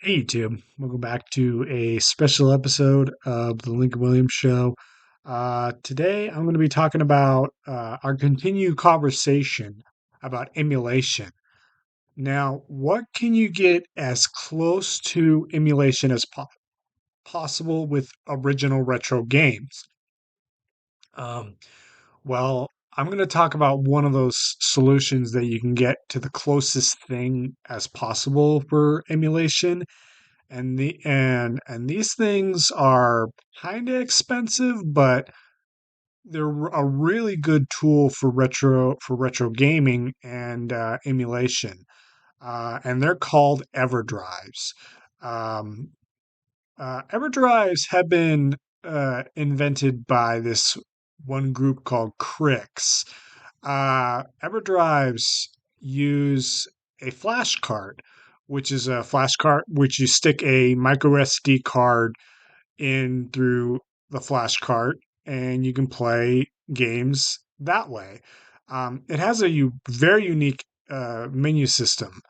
Hey YouTube, welcome back to a special episode of the Lincoln Williams Show. Today I'm going to be talking about our continued conversation about emulation. Now, what can you get as close to emulation as possible with original retro games? Um, well, I'm going to talk about one of those solutions that you can get to the closest thing as possible for emulation, and these things are kind of expensive, but they're a really good tool for retro gaming and emulation. And they're called Everdrives. Um, Everdrives have been invented by this one group called Crix. Everdrives use a flashcart, which is a flashcart which you stick a micro SD card in through the flashcart, and you can play games that way. It has a very unique menu system.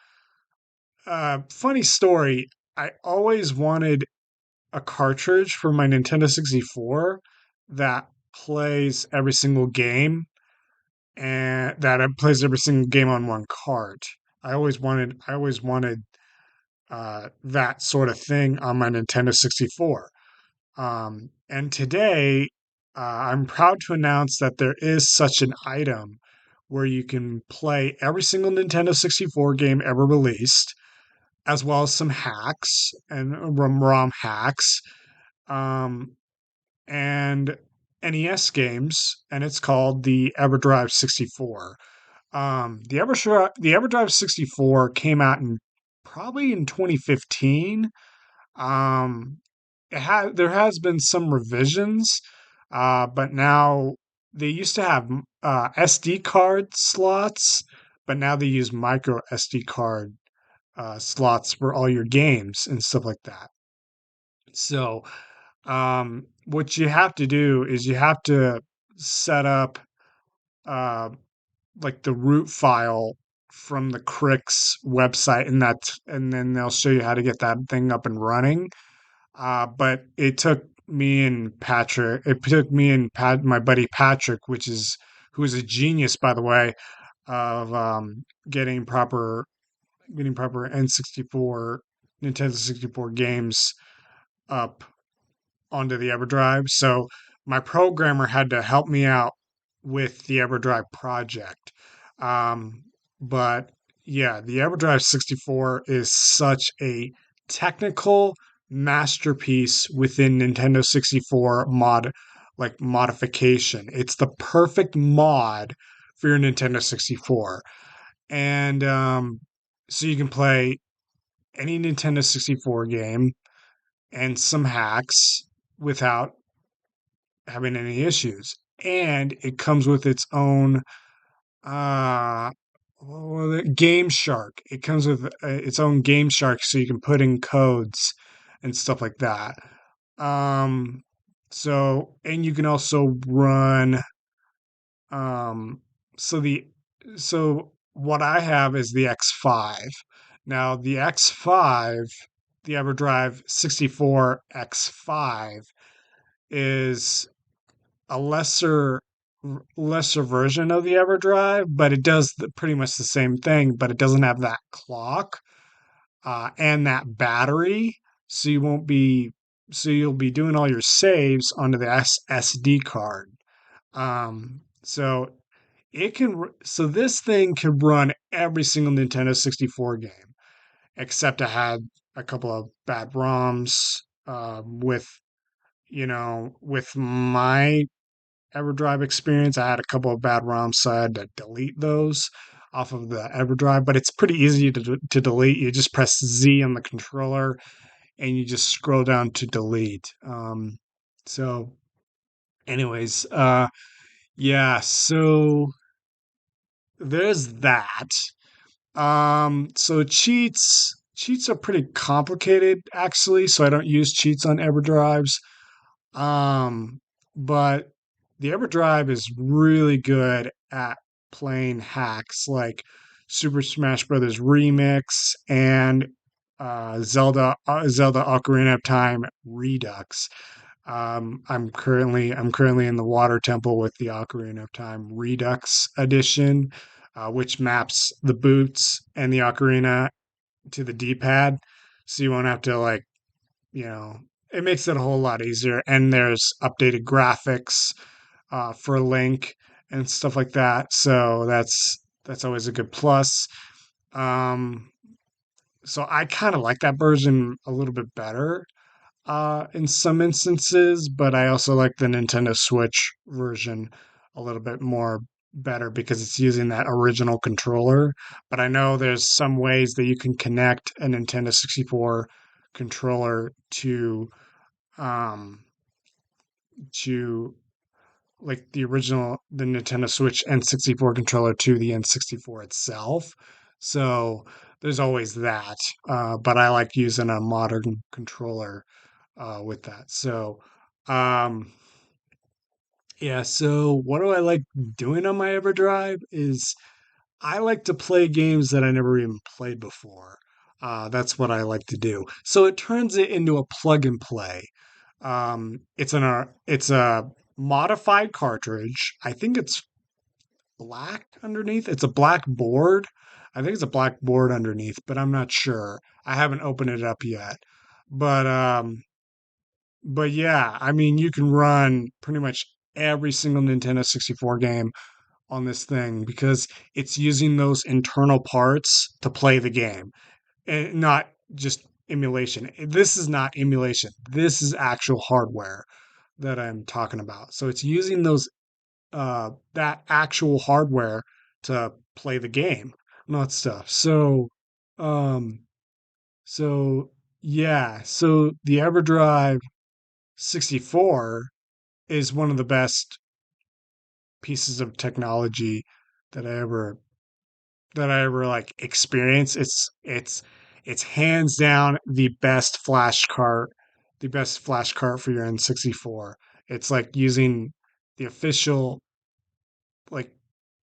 Funny story. I always wanted a cartridge for my Nintendo 64 that plays every single game and that it plays every single game on one cart. I always wanted that sort of thing on my Nintendo 64. And today, I'm proud to announce that there is such an item where you can play every single Nintendo 64 game ever released, as well as some hacks and ROM hacks, um, and NES games, and it's called the Everdrive 64. The Everdrive 64 came out in probably in 2015. Um, there has been some revisions, but now they used to have SD card slots, but now they use micro SD card slots for all your games and stuff like that. So, what you have to do is you have to set up uh, like the root file from the Crix website, and then they'll show you how to get that thing up and running. But it took me and my buddy Patrick, who is a genius, by the way, of getting proper N64, Nintendo 64 games up onto the EverDrive. So my programmer had to help me out with the EverDrive project. Um, but yeah, the EverDrive 64 is such a technical masterpiece within Nintendo 64 modification. It's the perfect mod for your Nintendo 64. And so you can play any Nintendo 64 game and some hacks without having any issues. And it comes with its own uh Game Shark. It comes with its own Game Shark, so you can put in codes and stuff like that. Um, and you can also run. Um, so the so what I have is the X5. Now the X5, the EverDrive 64 X5 is a lesser version of the EverDrive, but it does pretty much the same thing, but it doesn't have that clock and that battery. So you won't be so you'll be doing all your saves onto the SD card. So so this thing can run every single Nintendo 64 game, except I had a couple of bad ROMs with my EverDrive experience. I had a couple of bad ROMs, so I had to delete those off of the EverDrive. But it's pretty easy to delete. You just press Z on the controller and you just scroll down to delete. So, anyways, yeah. So there's that. So cheats are pretty complicated actually. So I don't use cheats on EverDrives. Um, but the EverDrive is really good at playing hacks like Super Smash Brothers Remix and Zelda Ocarina of Time Redux. I'm currently in the Water Temple with the Ocarina of Time Redux edition, which maps the boots and the ocarina to the D-pad, so you won't have to like you know it makes it a whole lot easier. And there's updated graphics for Link and stuff like that, so that's always a good plus. Um, so I kind of like that version a little bit better in some instances, but I also like the Nintendo Switch version a little bit more better because it's using that original controller. But I know there's some ways that you can connect a Nintendo 64 controller um to like the Nintendo Switch N64 controller to the N64 itself. So there's always that. But I like using a modern controller with that. So, um, yeah. So what do I like doing on my EverDrive is I like to play games that I never even played before. That's what I like to do. So it turns it into a plug and play. It's a modified cartridge. I think it's black underneath. It's a black board. I think it's a black board underneath, but I'm not sure. I haven't opened it up yet. But but yeah, I mean, you can run pretty much every single Nintendo 64 game on this thing because it's using those internal parts to play the game and not just emulation. This is not emulation. This is actual hardware that I'm talking about. So it's using those that actual hardware to play the game, not stuff. Um so yeah, so the EverDrive 64 is one of the best pieces of technology that I ever like experienced. It's hands down the best flash cart for your N64. It's like using the official like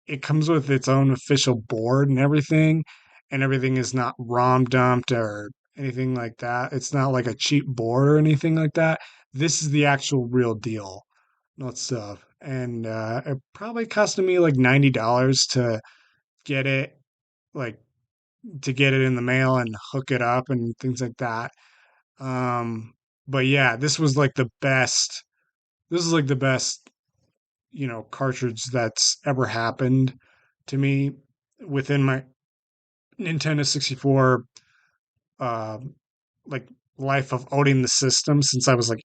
it comes with its own official board and everything is not ROM dumped or anything like that. It's not like a cheap board or anything like that. This is the actual real deal, not stuff. And it probably costed me like $90 get it, like to get it in the mail and hook it up and things like that. Um, but yeah, this was like the best. This is like the best, cartridge that's ever happened to me within my Nintendo 64 um like life of owning the system since I was like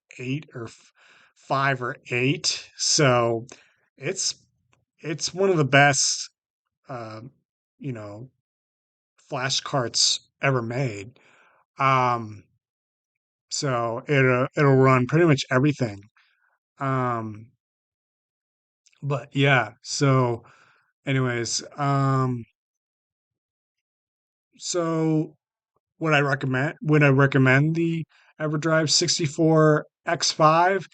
5 or 8. So it's it's one of the best uh, you know flash carts ever made. Um so it'll run pretty much everything. Um but yeah, so anyways, so would I recommend the EverDrive 64 X5?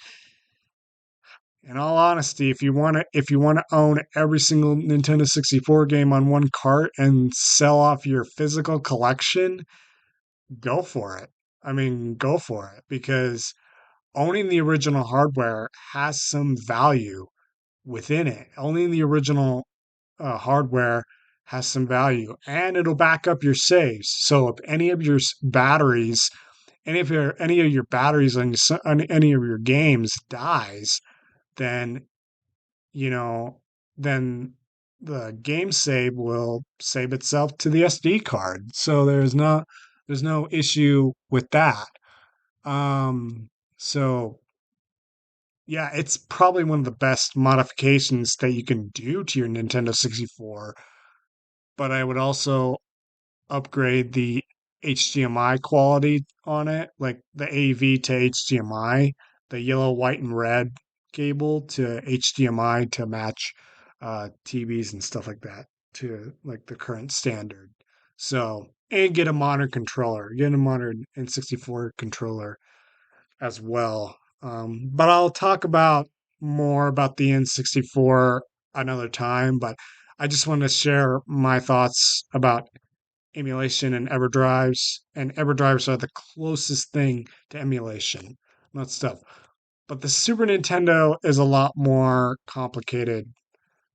In all honesty, if you want to own every single Nintendo 64 game on one cart and sell off your physical collection, go for it. I mean, go for it because owning the original hardware has some value within it. Owning the original hardware has some value and it'll back up your saves. So if any of your batteries on any of your games dies, then you know, then the game save will save itself to the SD card. So there's no issue with that. Um, so yeah, it's probably one of the best modifications that you can do to your Nintendo 64. But I would also upgrade the HDMI quality on it, like the AV to HDMI, the yellow, white, and red cable to HDMI to match TVs and stuff like that to like the current standard. So, and get a modern N64 controller as well. But I'll talk about more about the N64 another time. But I just want to share my thoughts about emulation and Everdrives, and Everdrives are the closest thing to emulation, and that stuff. But the Super Nintendo is a lot more complicated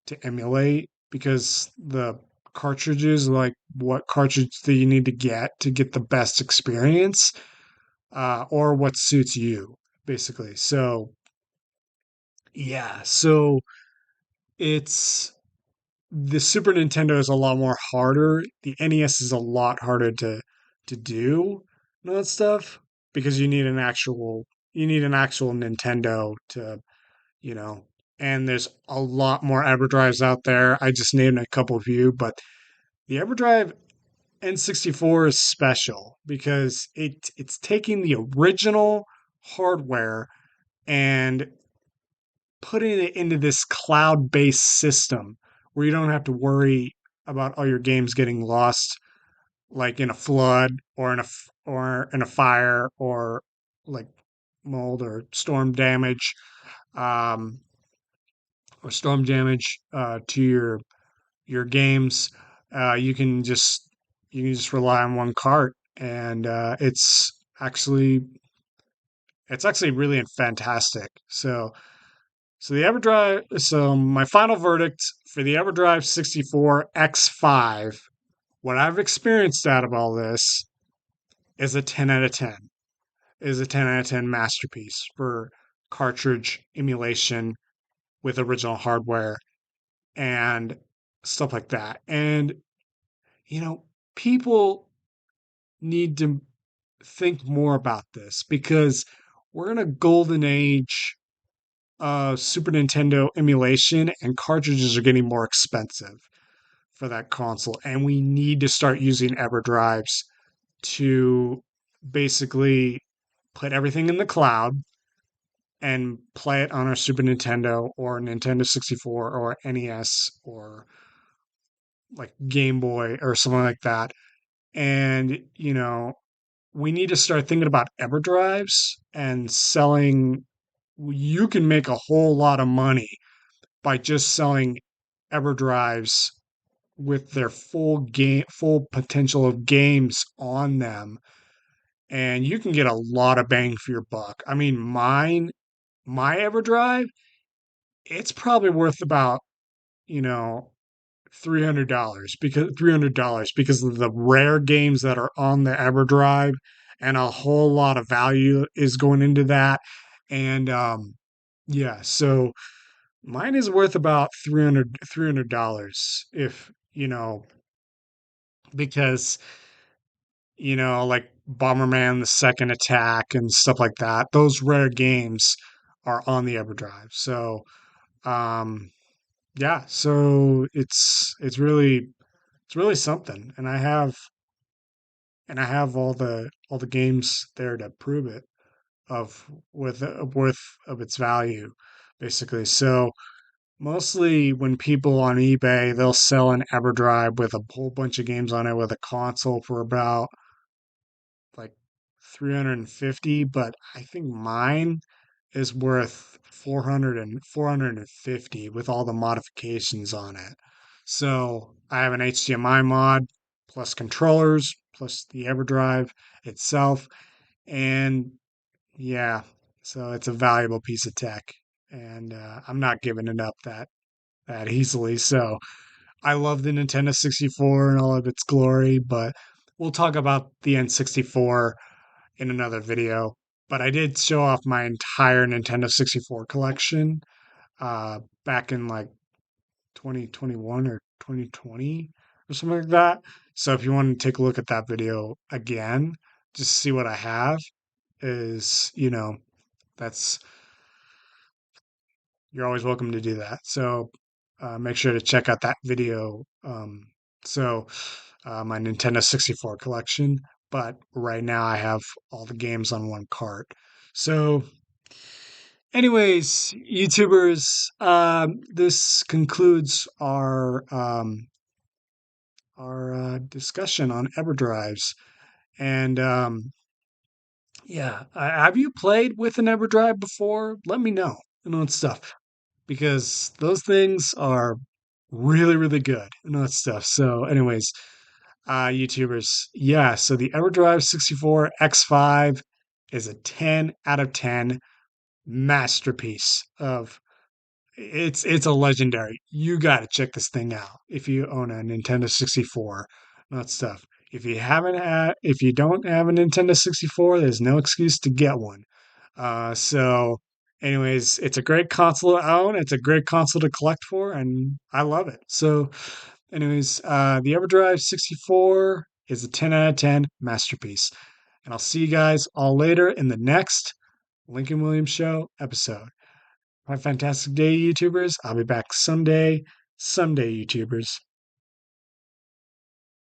to emulate because the cartridges, like what cartridge do you need to get the best experience, or what suits you, basically. So yeah, so it's the Super Nintendo is a lot more harder. The NES is a lot harder to do and all that stuff because you need an actual Nintendo to, you know, and there's a lot more EverDrives out there. I just named a couple of you, but the EverDrive N64 is special because it's taking the original hardware and putting it into this cloud-based system where you don't have to worry about all your games getting lost, like in a flood or in a fire or like mold um, or storm damage to your games. You can just rely on one cart, and it's actually really fantastic. So the EverDrive. So my final verdict for the EverDrive 64 X5, what I've experienced out of all this is a 10 out of 10. Is a 10 out of 10 masterpiece for cartridge emulation with original hardware and stuff like that. And you know, people need to think more about this because we're in a golden age of Super Nintendo emulation, and cartridges are getting more expensive for that console. And we need to start using EverDrives to basically put everything in the cloud and play it on our Super Nintendo or Nintendo 64 or NES or like Game Boy or something like that. And, we need to start thinking about EverDrives and selling. You can make a whole lot of money by just selling EverDrives with their full potential of games on them, and you can get a lot of bang for your buck. I mean, my EverDrive, it's probably worth about, you know, $300 because of the rare games that are on the EverDrive, and a whole lot of value is going into that. And yeah, so mine is worth about $300 if, because, like Bomberman the Second Attack and stuff like that, those rare games are on the EverDrive. So, um yeah, so it's really something, and I have all the games there to prove it of with worth of its value, basically. So mostly when people on eBay, they'll sell an EverDrive with a whole bunch of games on it with a console for about like 350, but I think mine is worth 450 with all the modifications on it. So I have an HDMI mod plus controllers plus the EverDrive itself, and yeah, so it's a valuable piece of tech, and I'm not giving it up that easily. So I love the Nintendo 64 and all of its glory, but we'll talk about the N64 in another video. But I did show off my entire Nintendo 64 collection back in like 2021 or 2020 or something like that. So if you want to take a look at that video again, just see what I have, is, that's you're always welcome to do that. So make sure to check out that video. So my Nintendo 64 collection. But right now I have all the games on one cart. So, anyways, YouTubers, this concludes our discussion on EverDrives. And yeah, have you played with an EverDrive before? Let me know and all that stuff, because those things are really, really good and all that stuff. So, anyways, YouTubers. Yeah, so the Everdrive 64 X5 is a 10 out of 10 masterpiece of it's a legendary. You got to check this thing out if you own a Nintendo 64. That stuff. If you don't have a Nintendo 64, there's no excuse to get one. Anyways, it's a great console to own. It's a great console to collect for, and I love it. The Everdrive 64 is a 10 out of 10 masterpiece. And I'll see you guys all later in the next Lincoln Williams Show episode. Have a fantastic day, YouTubers. I'll be back someday, YouTubers.